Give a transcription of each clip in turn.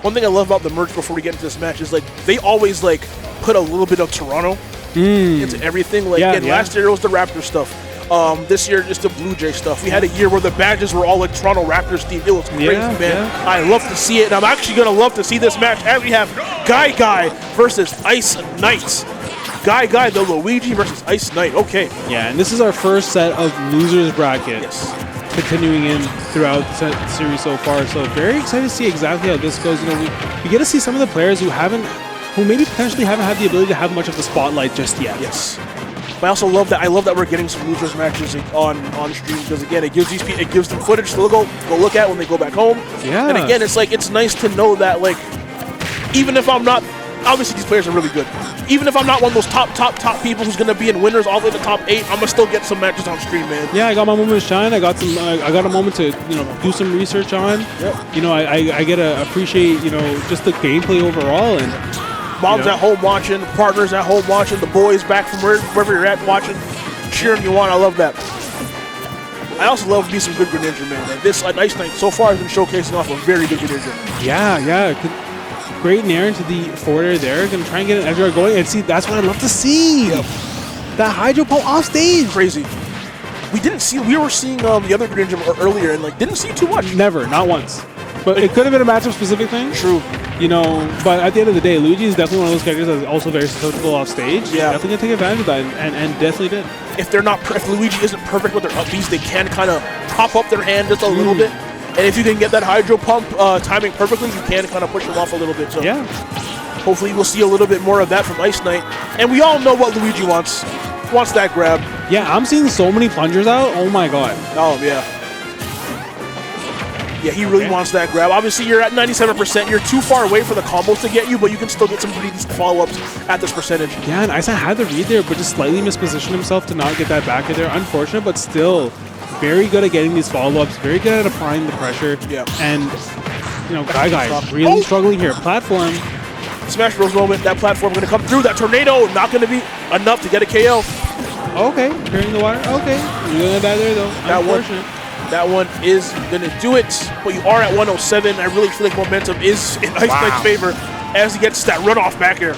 one thing I love about the merge before we get into this match is like they always like put a little bit of Toronto into everything. Like last year it was the Raptor stuff. This year just the Blue Jay stuff. We had a year where the badges were all like Toronto Raptors themed. It was crazy, man. Yeah. I love to see it, and I'm actually gonna love to see this match as we have GuyGuy versus Iceknight. GuyGuy, the Luigi versus Iceknight. Okay. Yeah, and this is our first set of losers bracket. Yes. Continuing in throughout the series so far, so very excited to see exactly how this goes. You know, we get to see some of the players who maybe potentially haven't had the ability to have much of the spotlight just yet. Yes. But I also love that. I love that we're getting some losers matches on stream because again, it gives them footage to go look at when they go back home. Yeah. And again, it's like it's nice to know that like even if I'm not, obviously these players are really good. Even if I'm not one of those top people who's gonna be in winners all the way to the top 8, I'm gonna still get some matches on stream, man. Yeah, I got my moment to shine. I got some. I got a moment to do some research on. Yep. You know, I get to appreciate just the gameplay overall and. Moms at home watching, partners at home watching, the boys back from wherever you're at watching, cheering you on. I love that. I also love me some good Greninja, man. And this Iceknight so far has been showcasing off a very good Greninja. Yeah. Great nair into the forward air there. Gonna try and get an edge guard going. And see, that's what I love to see. Yep. That Hydro Pulse off stage. Crazy. We were seeing the other Greninja earlier and like didn't see too much. Never, not once. But it could have been a matchup specific thing. True. But at the end of the day, Luigi is definitely one of those characters that's also very susceptible off stage. Yeah. Definitely gonna take advantage of that, and definitely did. If Luigi isn't perfect with their up Bs, they can kind of pop up their hand just a little bit. And if you can get that Hydro Pump timing perfectly, you can kind of push them off a little bit. So yeah. Hopefully we'll see a little bit more of that from Iceknight. And we all know what Luigi wants. Wants that grab. Yeah, I'm seeing so many plungers out. Oh my god. Oh, yeah. Yeah, he really wants that grab. Obviously, you're at 97%. You're too far away for the combos to get you, but you can still get some pretty decent follow-ups at this percentage. Yeah, and Iceknight had the read there, but just slightly mispositioned himself to not get that back in there. Unfortunate, but still very good at getting these follow-ups, very good at applying the pressure. Yeah. And, GuyGuy really struggling here. Platform. Smash Bros moment. That platform going to come through. That tornado not going to be enough to get a KO. Okay, clearing the water. Okay. You're going to die there, though. That one is going to do it, but you are at 107. I really feel like momentum is in Iceknight's favor as he gets that runoff back here.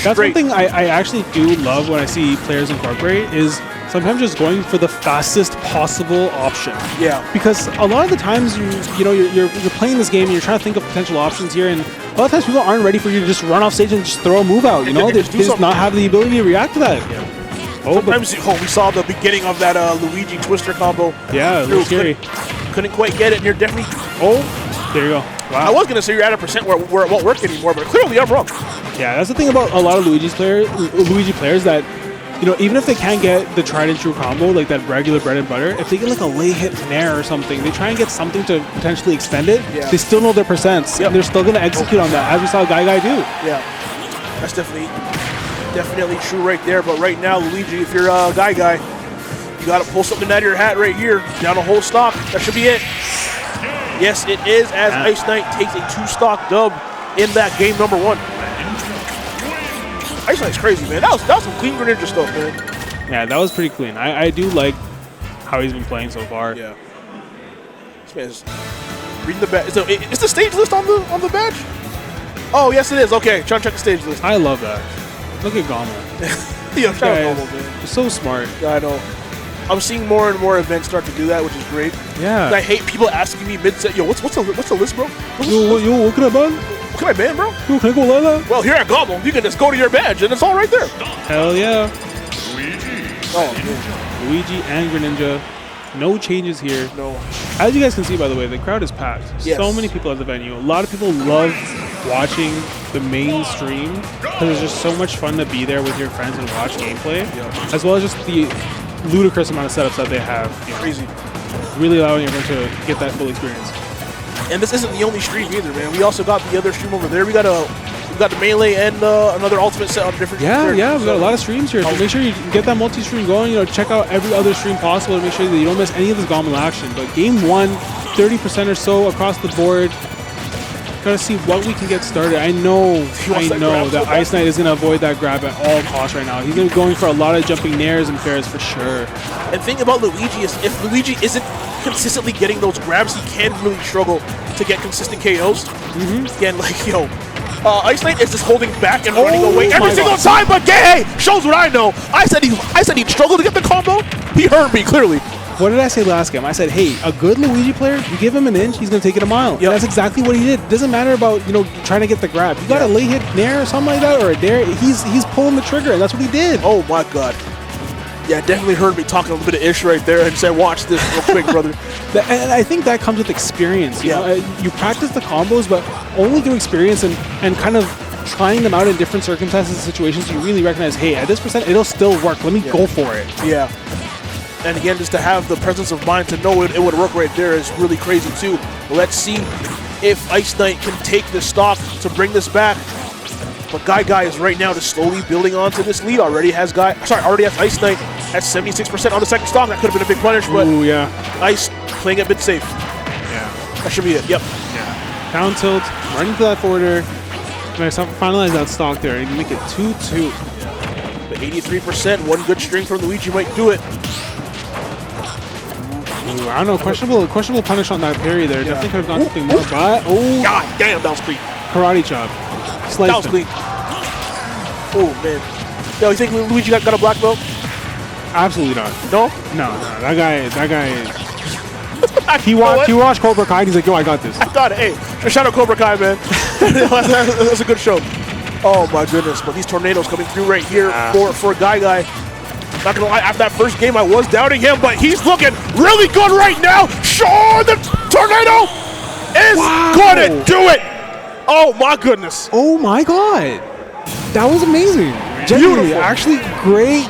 That's one thing I actually do love when I see players incorporate is sometimes just going for the fastest possible option. Yeah. Because a lot of the times you're playing this game and you're trying to think of potential options here, and a lot of times people aren't ready for you to just run off stage and just throw a move out. They just not have the ability to react to that. Yeah. Sometimes we saw the beginning of that Luigi Twister combo. Yeah, it was scary. Couldn't quite get it, and you're definitely... there you go. Wow. I was going to say you're at a percent where it won't work anymore, but clearly I'm wrong. Yeah, that's the thing about a lot of Luigi players that, even if they can't get the tried and true combo, like that regular bread and butter, if they get like a lay hit nair or something, they try and get something to potentially extend it, they still know their percents, and they're still going to execute on that, as we saw GuyGuy do. Yeah, that's definitely true right there. But right now, Luigi, if you're a GuyGuy, you got to pull something out of your hat right here. Down a whole stock. That should be it. Yes, it is, as Iceknight takes a 2-stock dub in that game number 1. Iceknight's crazy, man. That was some clean Greninja stuff, man. Yeah, that was pretty clean. I do like how he's been playing so far. Yeah. This man's reading the badge. So is the stage list on the badge? Oh, yes, it is. Okay, trying to check the stage list. I love that. Look at GOML. Yeah, shout out GOML, man. So smart. Yeah, I know. I'm seeing more and more events start to do that, which is great. Yeah. I hate people asking me mid-set, yo, what's the list, bro? Yo, what can I ban? What can I ban, bro? Yo, can I go Lala? Well, here at GOML, you can just go to your badge, and it's all right there. Hell yeah. Luigi. Oh, man. Luigi and Greninja. No changes here. No. As you guys can see, by the way, the crowd is packed. Yes. So many people at the venue. A lot of people love watching the main stream because it's just so much fun to be there with your friends and watch gameplay, as well as just the ludicrous amount of setups that they have. Crazy. Really allowing everyone to get that full experience. And this isn't the only stream either, man. We also got the other stream over there. We got the Melee and another Ultimate set on different we've got a lot of streams here. So make sure you get that multi-stream going. Check out every other stream possible to make sure that you don't miss any of this GOML action. But game 1, 30% or so across the board. Gotta see what we can get started. I know that Iceknight is gonna avoid that grab at all costs right now. He's gonna be going for a lot of jumping nairs and fairs for sure. And the thing about Luigi is if Luigi isn't consistently getting those grabs, he can really struggle to get consistent KOs. Again, like, yo, Iceknight is just holding back and running away every single time, but hey, shows what I know. I said he'd struggle to get the combo. He heard me, clearly. What did I say last game? I said, hey, a good Luigi player, you give him an inch, he's going to take it a mile. Yep. That's exactly what he did. It doesn't matter about, you know, trying to get the grab. You got a late hit nair or something like that, or a dare, he's pulling the trigger, and that's what he did. Oh, my God. Yeah, definitely heard me talking a little bit of ish right there and said, watch this real quick, brother. And I think that comes with experience. You know? You practice the combos, but only through experience and kind of trying them out in different circumstances and situations, you really recognize, hey, at this percent, it'll still work. Let me go for it. Yeah. And again, just to have the presence of mind to know it would work right there is really crazy too. Let's see if Iceknight can take this stock to bring this back. But GuyGuy is right now just slowly building onto this lead. Already has Iceknight at 76% on the second stock. That could have been a big punish, but Ice playing a bit safe. Yeah. That should be it. Yep. Yeah. Down tilt, running to that forwarder. Nice, finalize that stock there and make it 2-2. But 83%, one good string from Luigi might do it. Ooh, I don't know, questionable punish on that parry there. Definitely could have gone something more, but God damn, that was clean. Karate chop. Sliced that was clean. Oh man. Yo, you think Luigi got a black belt? Absolutely not. No? No. That guy. He watched Cobra Kai. And he's like, yo, I got this. I got it. Hey, shout out Cobra Kai, man. That's a good show. Oh my goodness! But these tornadoes coming through right here for GuyGuy. Not gonna lie, after that first game, I was doubting him, but he's looking really good right now. Sure, the tornado is gonna do it. Oh my goodness! Oh my God, that was amazing. Genuinely, actually, great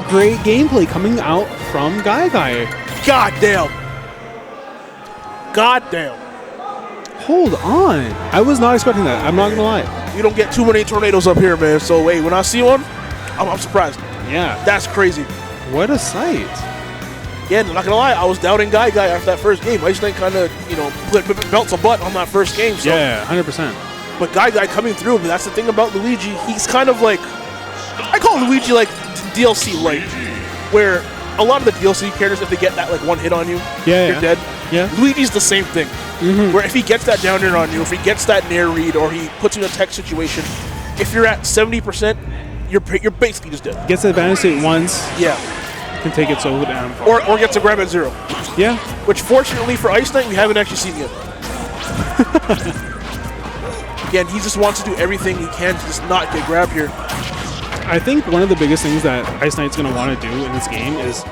gameplay coming out from GuyGuy. God damn. Hold on, I was not expecting that. I'm not gonna lie. You don't get too many tornadoes up here, man. So hey, when I see one, I'm surprised. Yeah, that's crazy. What a sight. Yeah, not gonna lie, I was doubting GuyGuy after that first game. Iceknight kind of, belts a butt on that first game. So. Yeah, 100%. But GuyGuy coming through, but that's the thing about Luigi. He's kind of like, I call Luigi like DLC light, where a lot of the DLC characters, if they get that like one hit on you, you're dead. Yeah. Luigi's the same thing. Where if he gets that down air on you, if he gets that nair read, or he puts you in a tech situation, if you're at 70%, you're basically just dead. Gets the advantage state once. Yeah. Can take it so damn far. Or gets a grab at 0. Yeah. Which fortunately for Iceknight, we haven't actually seen yet. Again, he just wants to do everything he can to just not get grabbed here. I think one of the biggest things that Iceknight's going to want to do in this game is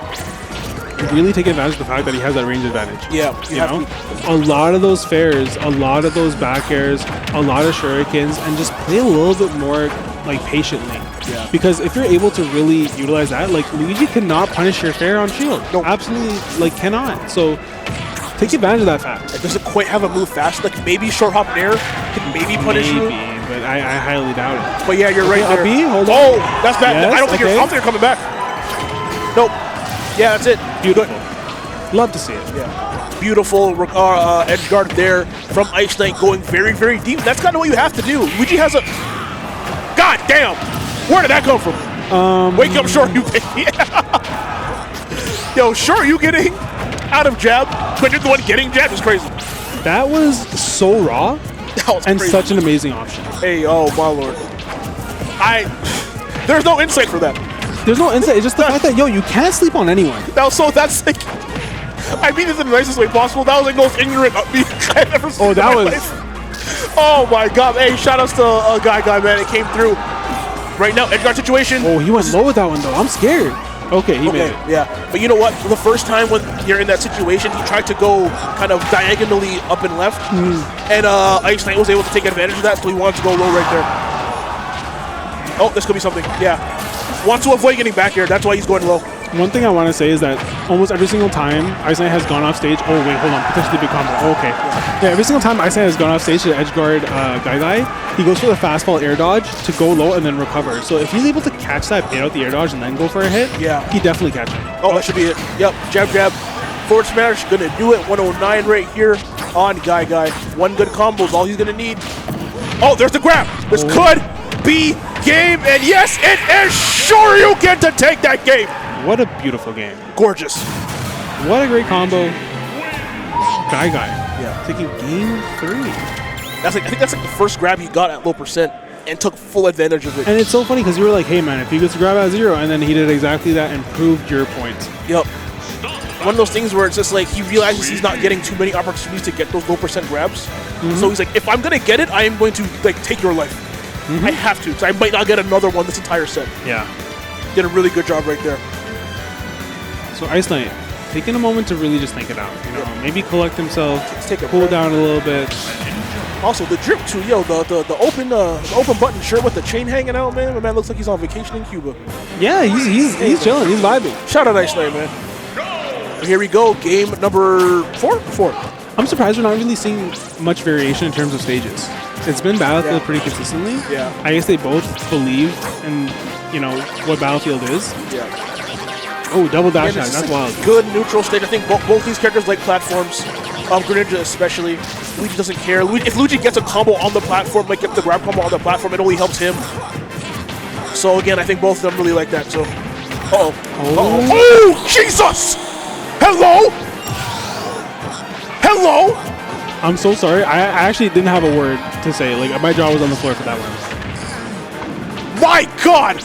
really take advantage of the fact that he has that range advantage. Yeah. You know? A lot of those fairs, a lot of those back airs, a lot of shurikens, and just play a little bit more like patiently. Yeah. Because if you're able to really utilize that, like Luigi cannot punish your fair on shield. No. Absolutely, like cannot. So take advantage of that fact. It doesn't quite have a move fast. Like maybe short hop nair can maybe punish you. But I highly doubt it. But yeah, you're right there. B, hold on. Oh, that's bad. Yes, I don't think you're coming back. Nope. Yeah, that's it. Beautiful. Love to see it. Yeah. Beautiful edge guard there from Iceknight going very, very deep. That's kind of what you have to do. Luigi has a... God damn! Where did that come from? Wake up, Short, you... Yo, Short, you getting out of jab, but you're the one getting jabbed is crazy. That was so raw. That was and crazy. Such an amazing option. Hey, oh my lord. There's no insight for that. There's no insight. It's just the fact that, yo, you can't sleep on anyone. Now, so that's like... I mean this in the nicest way possible. That was like the most ignorant I've ever seen. Oh, that was... Oh my god. Hey, shout outs to GuyGuy, man. It came through. Right now, edge guard situation. Oh, he went low with that one, though. I'm scared. Okay, he made it. Yeah. But you know what? The first time when you're in that situation, he tried to go kind of diagonally up and left. And Iceknight was able to take advantage of that, so he wanted to go low right there. Oh, this could be something. Yeah. Wants to avoid getting back here. That's why he's going low. One thing I want to say is that almost every single time Iceknight has gone off stage, oh wait, hold on, potentially big combo. Oh, okay. Yeah, every single time Iceknight has gone off stage to edge guard GuyGuy, he goes for the fastball air dodge to go low and then recover. So if he's able to catch that bait out the air dodge and then go for a hit, he definitely catches it. Oh, that should be it. Yep, jab, forward smash, gonna do it. 109 right here on GuyGuy. One good combo is all he's gonna need. Oh, there's the grab. This could be game, and yes, it is. Sure, you get to take that game. What a beautiful game. Gorgeous. What a great combo. GuyGuy. Yeah. Taking game 3. I think that's like the first grab he got at low percent and took full advantage of it. And it's so funny because you were like, hey man, if he gets a grab at 0, and then he did exactly that and proved your point. Yep. One of those things where it's just like he realizes he's not getting too many opportunities to get those low percent grabs. So he's like, if I'm gonna get it, I am going to like take your life. I have to, because I might not get another one this entire set. Yeah. Did a really good job right there. So Iceknight, taking a moment to really just think it out. You know, maybe collect himself, take a cool breath. down a little bit. Also, the drip too, yo, the open button shirt with the chain hanging out, man. My man looks like he's on vacation in Cuba. Yeah, he's chilling, he's vibing. Shout out Iceknight, man. Here we go, game number 4. I'm surprised we're not really seeing much variation in terms of stages. It's been Battlefield pretty consistently. Yeah. I guess they both believe in, you know, what Battlefield is. Yeah. Oh, double dash attack, that's wild. Good neutral stage. I think both these characters like platforms. Greninja especially. Luigi doesn't care. If Luigi gets a combo on the platform, like get the grab combo on the platform, it only helps him. So again, I think both of them really like that. So, oh, Jesus! Hello? I'm so sorry. I actually didn't have a word to say. Like, my jaw was on the floor for that one. My God!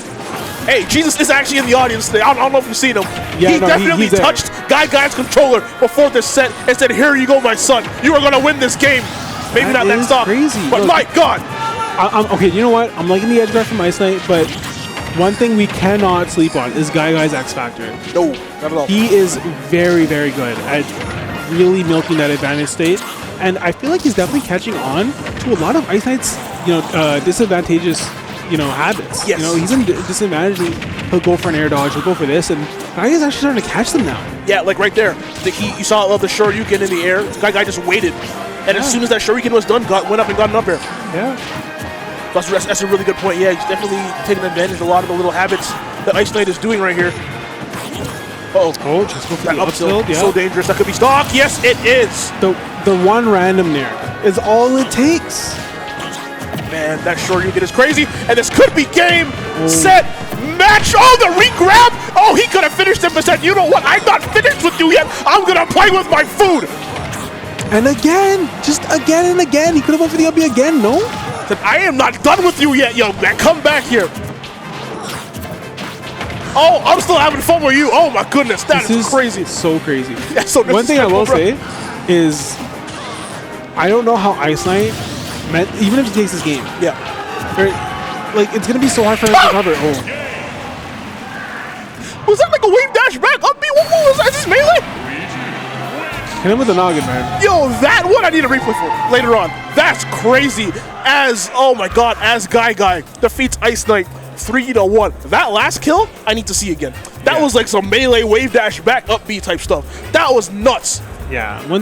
Hey, Jesus is actually in the audience today. I don't know if you've seen him. Yeah, he definitely touched GuyGuy's controller before this set and said, "Here you go, my son. You are going to win this game." Maybe not that stock, crazy. but my God. Okay, you know what? I'm liking the edge guard from Iceknight, but one thing we cannot sleep on is GuyGuy's X Factor. No, not at all. He is very, very good at really milking that advantage state, and I feel like he's definitely catching on to a lot of Iceknight's, disadvantageous, habits. Yes. He's in disadvantage. He'll go for an air dodge. He'll go for this, and GuyGuy's actually starting to catch them now. Yeah, like right there. You saw the Shoryuken in the air. GuyGuy just waited, and as soon as that Shoryuken was done, went up and got an up air. Yeah. That's a really good point. Yeah, he's definitely taking advantage of a lot of the little habits that Iceknight is doing right here. Just go for that the up tilt, so dangerous. That could be stock. Yes, it is. The one random nair is all it takes. Man, that Shoryuken is crazy, and this could be game, set, match. Oh, the re-grab. Oh, he could have finished him, but said, you know what? I'm not finished with you yet. I'm going to play with my food. And again, just again and again. He could have went for the LB again, no? Said, I am not done with you yet, yo, man. Come back here. Oh, I'm still having fun with you. Oh, my goodness. That is crazy. So crazy. Yeah, so one thing I will say is I don't know how Iceknight, even if he takes this game. Yeah. Like, it's going to be so hard for him to recover. Was that like a wave dash back up B? What was that? Is this melee? Hit him with the noggin, man. Yo, that one I need a replay for later on. That's crazy. Oh my God, as GuyGuy defeats Iceknight 3-1. That last kill, I need to see again. That was like some melee wave dash back up B type stuff. That was nuts. Yeah.